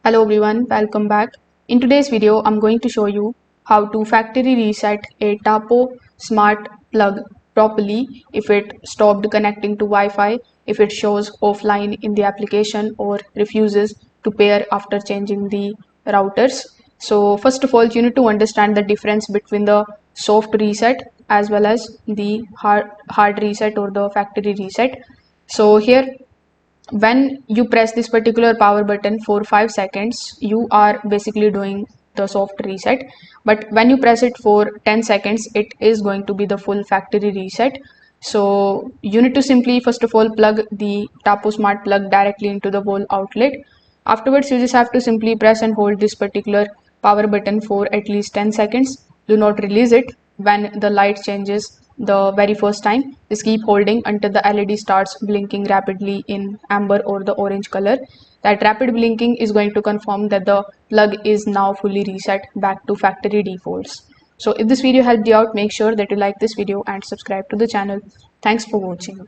Hello everyone, welcome back. In today's video, I'm going to show you how to factory reset a Tapo smart plug properly if it stopped connecting to Wi-Fi, if it shows offline in the application or refuses to pair after changing the routers. So first of all, you need to understand the difference between the soft reset as well as the hard reset or the factory reset. So here when you press this particular power button for 5 seconds, you are basically doing the soft reset. But when you press it for 10 seconds, it is going to be the full factory reset. So you need to simply first of all plug the Tapo Smart plug directly into the wall outlet. Afterwards, you just have to simply press and hold this particular power button for at least 10 seconds. Do not release it when the light changes the very first time. Just keep holding until the LED starts blinking rapidly in amber or the orange color. That rapid blinking is going to confirm that the plug is now fully reset back to factory defaults. So if this video helped you out, make sure that you like this video and subscribe to the channel. Thanks for watching.